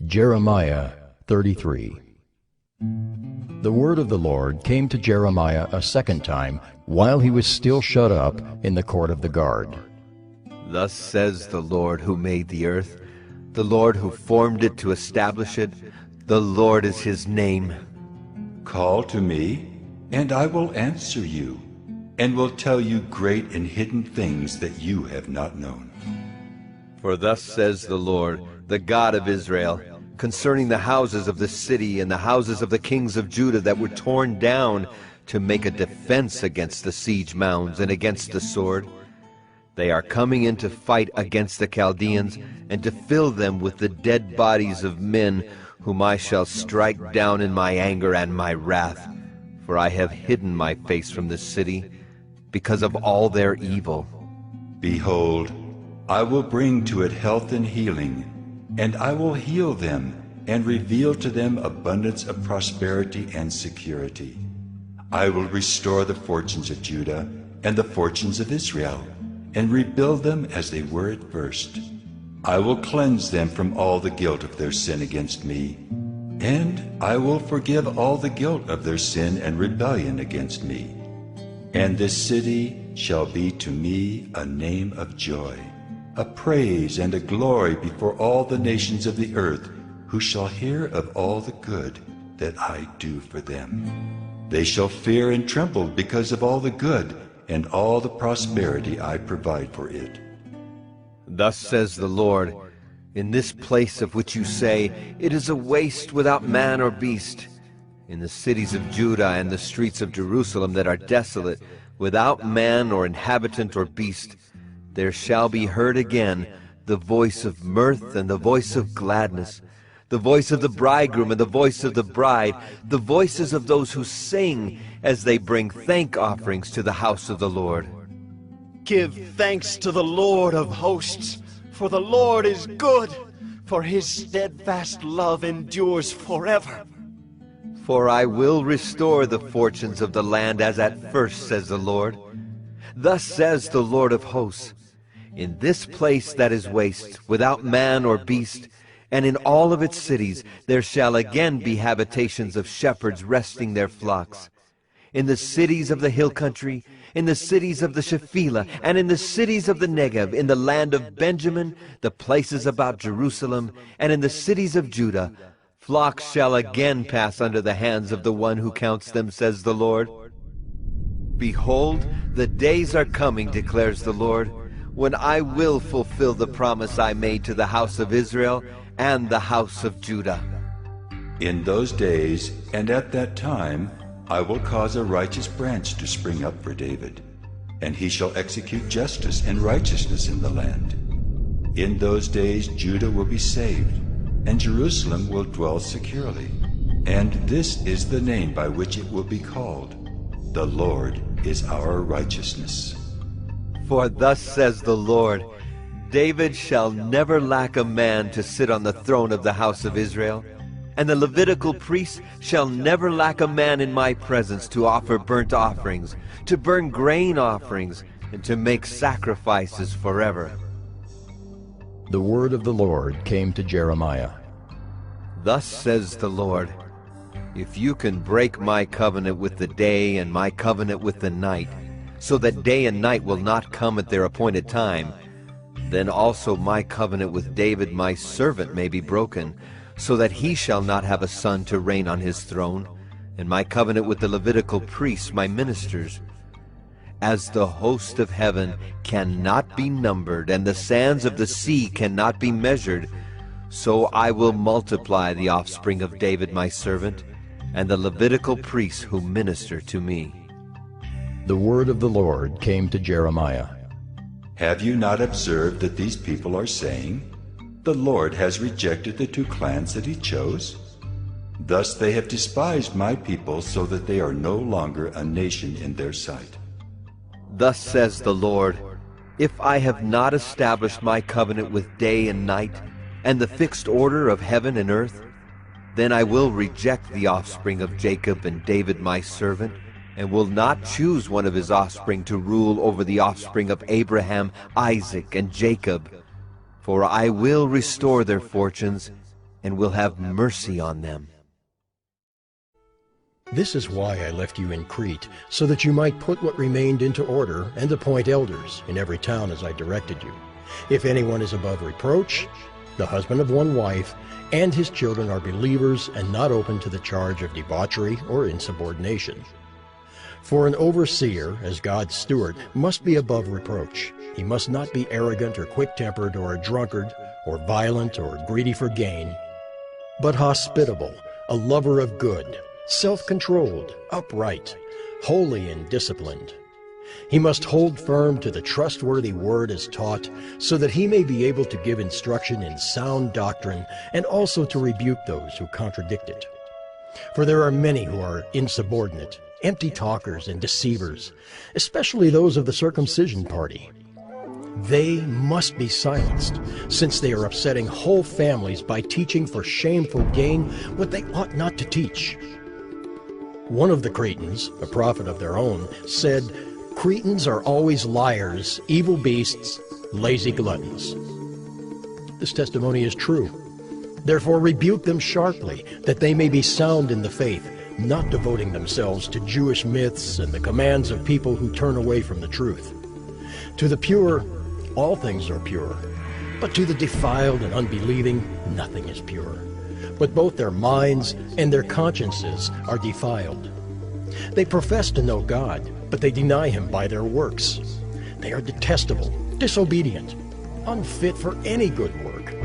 Jeremiah 33. The word of the Lord came to Jeremiah a second time, while he was still shut up in the court of the guard. Thus says the Lord who made the earth, the Lord who formed it to establish it, the Lord is his name. Call to me, and I will answer you, and will tell you great and hidden things that you have not known. For thus says the Lord, the God of Israel, concerning the houses of the city and the houses of the kings of Judah that were torn down to make a defense against the siege mounds and against the sword. They are coming in to fight against the Chaldeans, and to fill them with the dead bodies of men, whom I shall strike down in my anger and my wrath. For I have hidden my face from the city, because of all their evil. Behold, I will bring to it health and healing, and I will heal them, and reveal to them abundance of prosperity and security. I will restore the fortunes of Judah and the fortunes of Israel, and rebuild them as they were at first. I will cleanse them from all the guilt of their sin against me, and I will forgive all the guilt of their sin and rebellion against me. And this city shall be to me a name of joy, a praise and a glory before all the nations of the earth, who shall hear of all the good that I do for them. They shall fear and tremble because of all the good and all the prosperity I provide for it. Thus says the Lord, in this place of which you say, it is a waste without man or beast, in the cities of Judah and the streets of Jerusalem that are desolate, without man or inhabitant or beast, there shall be heard again the voice of mirth and the voice of gladness, the voice of the bridegroom and the voice of the bride, the voices of those who sing as they bring thank offerings to the house of the Lord. Give thanks to the Lord of hosts, for the Lord is good, for his steadfast love endures forever. For I will restore the fortunes of the land as at first, says the Lord. Thus says the Lord of hosts, in this place that is waste, without man or beast, and in all of its cities there shall again be habitations of shepherds resting their flocks. In the cities of the hill country, in the cities of the Shephelah, and in the cities of the Negev, in the land of Benjamin, the places about Jerusalem, and in the cities of Judah, flocks shall again pass under the hands of the one who counts them, says the Lord. Behold, the days are coming, declares the Lord, when I will fulfill the promise I made to the house of Israel and the house of Judah. In those days and at that time, I will cause a righteous branch to spring up for David, and he shall execute justice and righteousness in the land. In those days Judah will be saved, and Jerusalem will dwell securely. And this is the name by which it will be called: The Lord is our righteousness. For thus says the Lord, David shall never lack a man to sit on the throne of the house of Israel, and the Levitical priests shall never lack a man in my presence to offer burnt offerings, to burn grain offerings, and to make sacrifices forever. The word of the Lord came to Jeremiah. Thus says the Lord, if you can break my covenant with the day and my covenant with the night, so that day and night will not come at their appointed time, then also my covenant with David my servant may be broken, so that he shall not have a son to reign on his throne, and my covenant with the Levitical priests, my ministers. As the host of heaven cannot be numbered, and the sands of the sea cannot be measured, so I will multiply the offspring of David my servant, and the Levitical priests who minister to me. The word of the Lord came to Jeremiah. Have you not observed that these people are saying, the Lord has rejected the two clans that he chose? Thus they have despised my people, so that they are no longer a nation in their sight. Thus says the Lord, if I have not established my covenant with day and night, and the fixed order of heaven and earth, then I will reject the offspring of Jacob and David my servant, and will not choose one of his offspring to rule over the offspring of Abraham, Isaac, and Jacob. For I will restore their fortunes, and will have mercy on them. This is why I left you in Crete, so that you might put what remained into order and appoint elders in every town as I directed you. If anyone is above reproach, the husband of one wife, and his children are believers and not open to the charge of debauchery or insubordination. For an overseer, as God's steward, must be above reproach. He must not be arrogant or quick-tempered or a drunkard or violent or greedy for gain, but hospitable, a lover of good, self-controlled, upright, holy and disciplined. He must hold firm to the trustworthy word as taught, so that he may be able to give instruction in sound doctrine and also to rebuke those who contradict it. For there are many who are insubordinate, empty talkers and deceivers, especially those of the circumcision party. They must be silenced, since they are upsetting whole families by teaching for shameful gain what they ought not to teach. One of the Cretans, a prophet of their own, said, "Cretans are always liars, evil beasts, lazy gluttons." This testimony is true. Therefore rebuke them sharply, that they may be sound in the faith, not devoting themselves to Jewish myths and the commands of people who turn away from the truth. To the pure, all things are pure, but to the defiled and unbelieving, nothing is pure. But both their minds and their consciences are defiled. They profess to know God, but they deny him by their works. They are detestable, disobedient, unfit for any good work.